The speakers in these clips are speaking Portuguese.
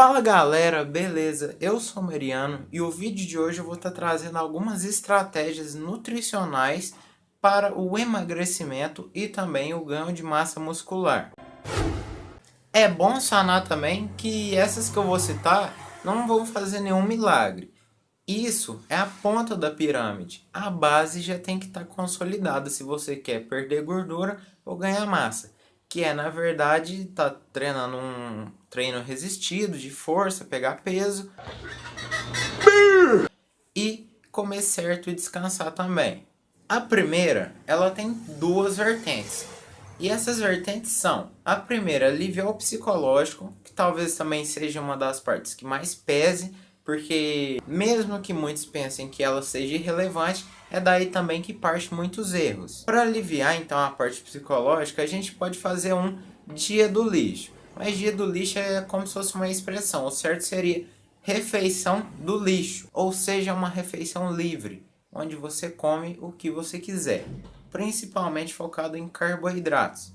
Fala galera, beleza? Eu sou o Mariano e o vídeo de hoje eu vou estar trazendo algumas estratégias nutricionais para o emagrecimento e também o ganho de massa muscular. É bom sanar também que essas que eu vou citar não vão fazer nenhum milagre. Isso é a ponta da pirâmide. A base já tem que estar consolidada se você quer perder gordura ou ganhar massa. Que é, na verdade, tá treinando um treino resistido, de força, pegar peso e comer certo e descansar também. A primeira, ela tem duas vertentes. E essas vertentes são, a primeira, aliviar o psicológico, que talvez também seja uma das partes que mais pese, porque mesmo que muitos pensem que ela seja irrelevante, é daí também que parte muitos erros. Para aliviar então a parte psicológica, a gente pode fazer um dia do lixo. Mas dia do lixo é como se fosse uma expressão, o certo seria refeição do lixo, ou seja, uma refeição livre, onde você come o que você quiser, principalmente focado em carboidratos.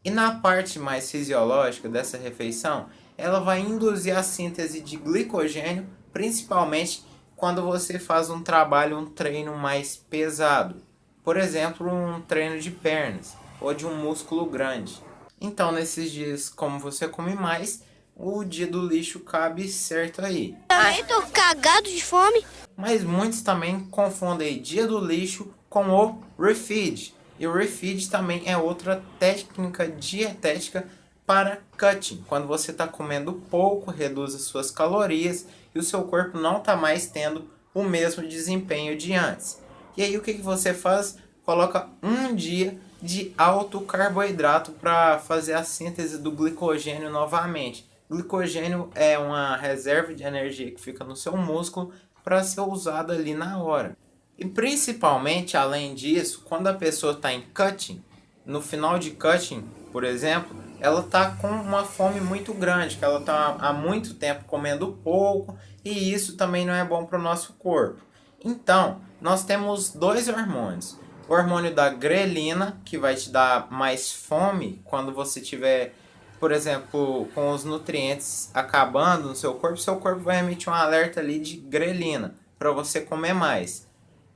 E na parte mais fisiológica dessa refeição, ela vai induzir a síntese de glicogênio, principalmente quando você faz um trabalho, um treino mais pesado. Por exemplo, um treino de pernas ou de um músculo grande. Então, nesses dias, como você come mais, o dia do lixo cabe certo aí. Também tô cagado de fome. Mas muitos também confundem dia do lixo com o refeed. E o refeed também é outra técnica dietética para cutting. Quando você está comendo pouco, reduz as suas calorias e o seu corpo não está mais tendo o mesmo desempenho de antes. E aí o que você faz? Coloca um dia de alto carboidrato para fazer a síntese do glicogênio novamente. Glicogênio é uma reserva de energia que fica no seu músculo para ser usada ali na hora. E principalmente, além disso, quando a pessoa está em cutting, no final de cutting, por exemplo, ela está com uma fome muito grande, que ela está há muito tempo comendo pouco, e isso também não é bom para o nosso corpo. Então, nós temos dois hormônios. O hormônio da grelina, que vai te dar mais fome quando você tiver, por exemplo, com os nutrientes acabando no seu corpo vai emitir um alerta ali de grelina para você comer mais.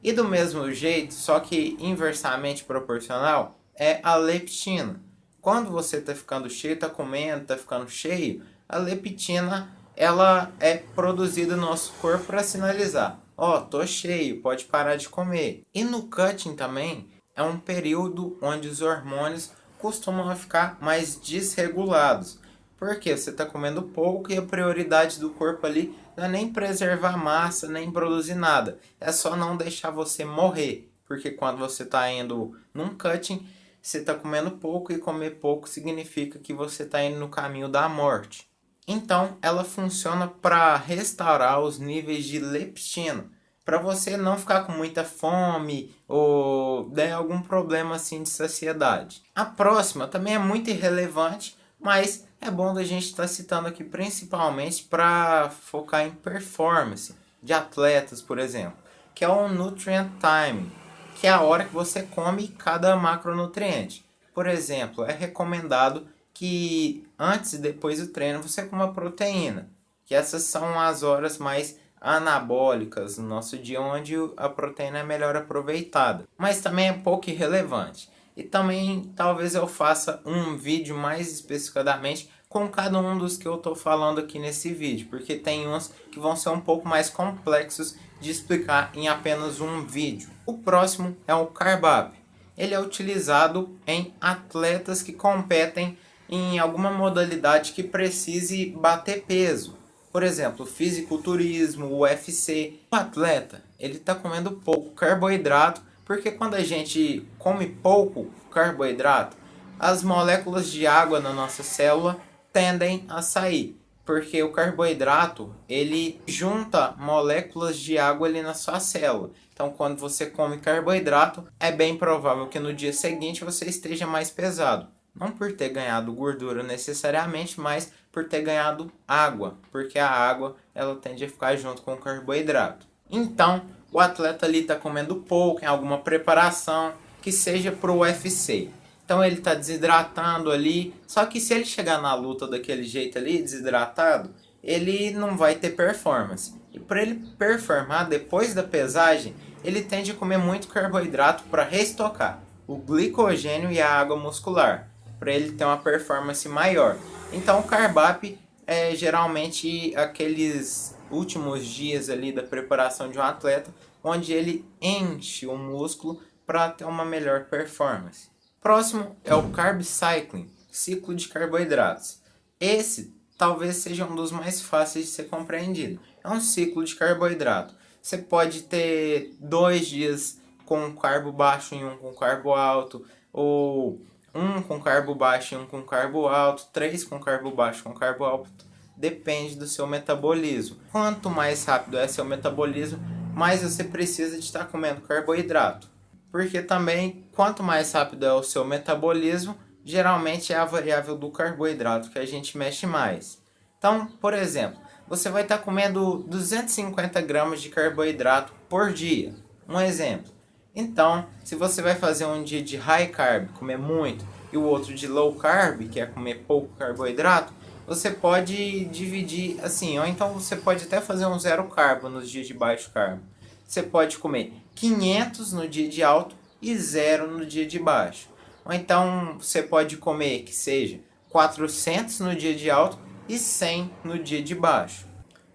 E do mesmo jeito, só que inversamente proporcional, é a leptina. Quando você está ficando cheio, está comendo, está ficando cheio, a leptina ela é produzida no nosso corpo para sinalizar: ó, tô cheio, pode parar de comer. E no cutting também é um período onde os hormônios costumam ficar mais desregulados. Porque você está comendo pouco e a prioridade do corpo ali não é nem preservar massa, nem produzir nada. É só não deixar você morrer. Porque quando você está indo num cutting, você está comendo pouco e comer pouco significa que você está indo no caminho da morte. Então, ela funciona para restaurar os níveis de leptina, para você não ficar com muita fome ou der algum problema assim de saciedade. A próxima também é muito irrelevante, mas é bom da gente estar citando aqui principalmente para focar em performance de atletas, por exemplo, que é o nutrient time, que é a hora que você come cada macronutriente. Por exemplo, é recomendado que antes e depois do treino você coma proteína, que essas são as horas mais anabólicas no nosso dia, onde a proteína é melhor aproveitada. Mas também é pouco irrelevante. E também talvez eu faça um vídeo mais especificadamente com cada um dos que eu estou falando aqui nesse vídeo, porque tem uns que vão ser um pouco mais complexos de explicar em apenas um vídeo. O próximo é o Carb Up. Ele é utilizado em atletas que competem em alguma modalidade que precise bater peso. Por exemplo, fisiculturismo, UFC. O atleta, ele está comendo pouco carboidrato, porque quando a gente come pouco carboidrato, as moléculas de água na nossa célula tendem a sair. Porque o carboidrato, ele junta moléculas de água ali na sua célula. Então, quando você come carboidrato, é bem provável que no dia seguinte você esteja mais pesado. Não por ter ganhado gordura necessariamente, mas por ter ganhado água. Porque a água, ela tende a ficar junto com o carboidrato. Então, o atleta ali está comendo pouco em alguma preparação que seja para o UFC. Então ele está desidratando ali. Só que se ele chegar na luta daquele jeito ali, desidratado, ele não vai ter performance. E para ele performar depois da pesagem, ele tende a comer muito carboidrato para reestocar o glicogênio e a água muscular, para ele ter uma performance maior. Então o carb up é geralmente aqueles últimos dias ali da preparação de um atleta, onde ele enche o músculo para ter uma melhor performance. Próximo é o carb cycling, ciclo de carboidratos. Esse talvez seja um dos mais fáceis de ser compreendido. É um ciclo de carboidrato. Você pode ter 2 dias com carbo baixo e um com carbo alto, ou um com carbo baixo e um com carbo alto, 3 com carbo baixo e com carbo alto. Depende do seu metabolismo. Quanto mais rápido é seu metabolismo, mais você precisa de estar comendo carboidrato. Porque também, quanto mais rápido é o seu metabolismo, geralmente é a variável do carboidrato que a gente mexe mais. Então, por exemplo, você vai estar comendo 250 gramas de carboidrato por dia. Um exemplo. Então, se você vai fazer um dia de high carb, comer muito, e o outro de low carb, que é comer pouco carboidrato, você pode dividir assim, ou então você pode até fazer um zero carbo nos dias de baixo carbo. Você pode comer 500 no dia de alto e 0 no dia de baixo. Ou então você pode comer que seja 400 no dia de alto e 100 no dia de baixo.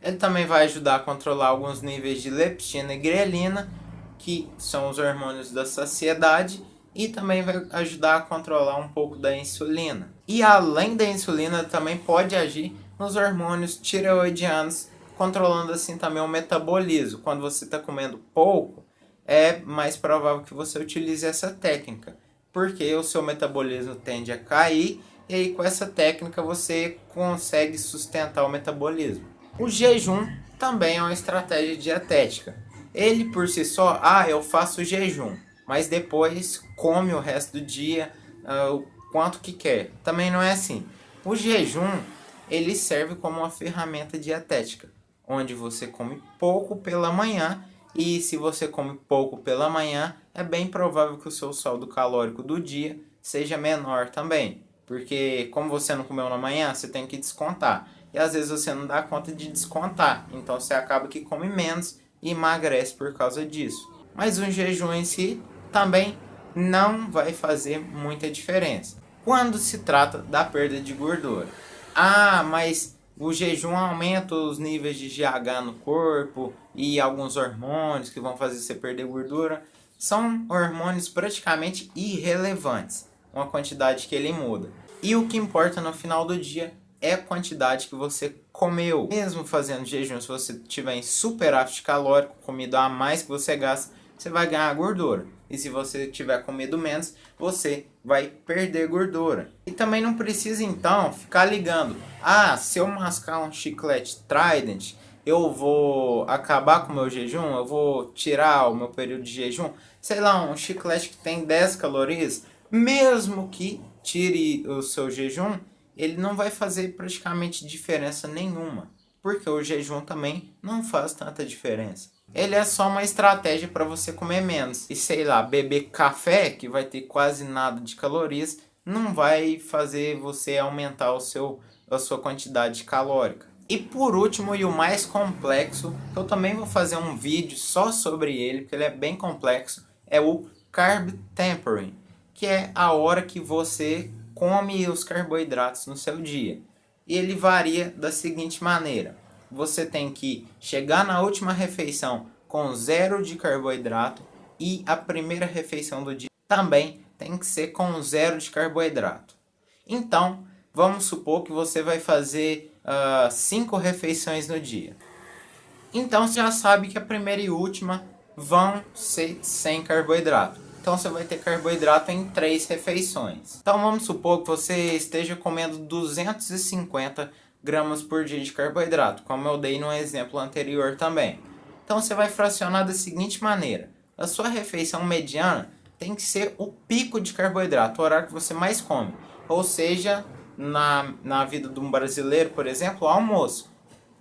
Ele também vai ajudar a controlar alguns níveis de leptina e grelina, que são os hormônios da saciedade, e também vai ajudar a controlar um pouco da insulina. E além da insulina, também pode agir nos hormônios tireoidianos, controlando assim também o metabolismo. Quando você está comendo pouco, é mais provável que você utilize essa técnica, porque o seu metabolismo tende a cair, e aí com essa técnica você consegue sustentar o metabolismo. O jejum também é uma estratégia dietética. Ele por si só, eu faço jejum, mas depois come o resto do dia o quanto que quer. Também não é assim. O jejum, ele serve como uma ferramenta dietética, onde você come pouco pela manhã, e se você come pouco pela manhã, é bem provável que o seu saldo calórico do dia seja menor também. Porque como você não comeu na manhã, você tem que descontar. E às vezes você não dá conta de descontar. Então você acaba que come menos e emagrece por causa disso. Mas o jejum em si também não vai fazer muita diferença quando se trata da perda de gordura. Mas o jejum aumenta os níveis de GH no corpo e alguns hormônios que vão fazer você perder gordura. São hormônios praticamente irrelevantes, uma quantidade que ele muda. E o que importa no final do dia é a quantidade que você comeu. Mesmo fazendo jejum, se você tiver em superávit calórico, comida a mais que você gasta, você vai ganhar gordura. E se você tiver comido menos, você vai perder gordura. E também não precisa então ficar ligando. Se eu mascar um chiclete Trident, eu vou acabar com o meu jejum? Eu vou tirar o meu período de jejum? Sei lá, um chiclete que tem 10 calorias, mesmo que tire o seu jejum, ele não vai fazer praticamente diferença nenhuma, porque o jejum também não faz tanta diferença. Ele é só uma estratégia para você comer menos. E sei lá, beber café, que vai ter quase nada de calorias, não vai fazer você aumentar a sua quantidade calórica. E por último, e o mais complexo, eu também vou fazer um vídeo só sobre ele, porque ele é bem complexo, é o Carb Tempering, que é a hora que você come os carboidratos no seu dia. E ele varia da seguinte maneira: você tem que chegar na última refeição com 0 de carboidrato, e a primeira refeição do dia também tem que ser com 0 de carboidrato. Então, vamos supor que você vai fazer 5 refeições no dia. Então, você já sabe que a primeira e última vão ser sem carboidrato. Então você vai ter carboidrato em 3 refeições. Então vamos supor que você esteja comendo 250 gramas por dia de carboidrato, como eu dei no exemplo anterior também. Então você vai fracionar da seguinte maneira: a sua refeição mediana tem que ser o pico de carboidrato, o horário que você mais come. Ou seja, na vida de um brasileiro, por exemplo, o almoço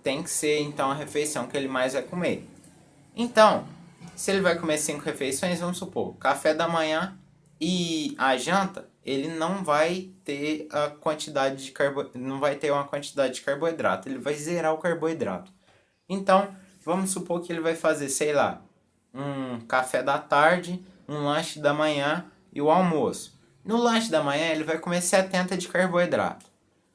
tem que ser então a refeição que ele mais vai comer. Então, se ele vai comer 5 refeições, vamos supor, café da manhã e a janta ele não vai ter a quantidade de não vai ter uma quantidade de carboidrato, ele vai zerar o carboidrato. Então, vamos supor que ele vai fazer, sei lá, um café da tarde, um lanche da manhã e o almoço. No lanche da manhã ele vai comer 70 de carboidrato.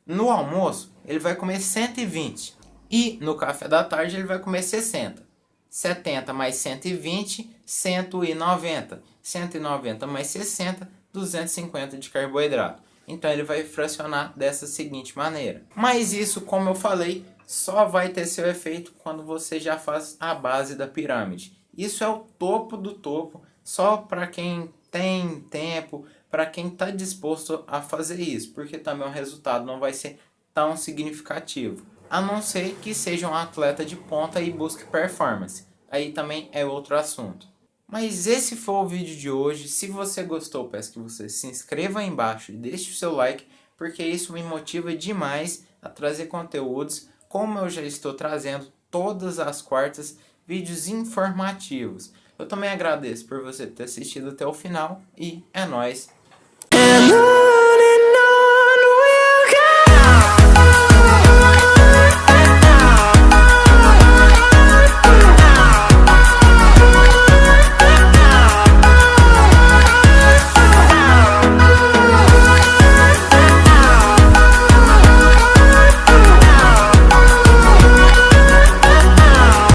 No almoço ele vai comer 120 e no café da tarde ele vai comer 60. 70 mais 120, 190. 190 mais 60, 250 de carboidrato. Então ele vai fracionar dessa seguinte maneira. Mas isso, como eu falei, só vai ter seu efeito quando você já faz a base da pirâmide. Isso é o topo do topo, só para quem tem tempo, para quem está disposto a fazer isso, porque também o resultado não vai ser tão significativo. A não ser que seja um atleta de ponta e busque performance. Aí também é outro assunto. Mas esse foi o vídeo de hoje. Se você gostou, peço que você se inscreva aí embaixo e deixe o seu like, porque isso me motiva demais a trazer conteúdos, como eu já estou trazendo todas as quartas, vídeos informativos. Eu também agradeço por você ter assistido até o final e é nóis!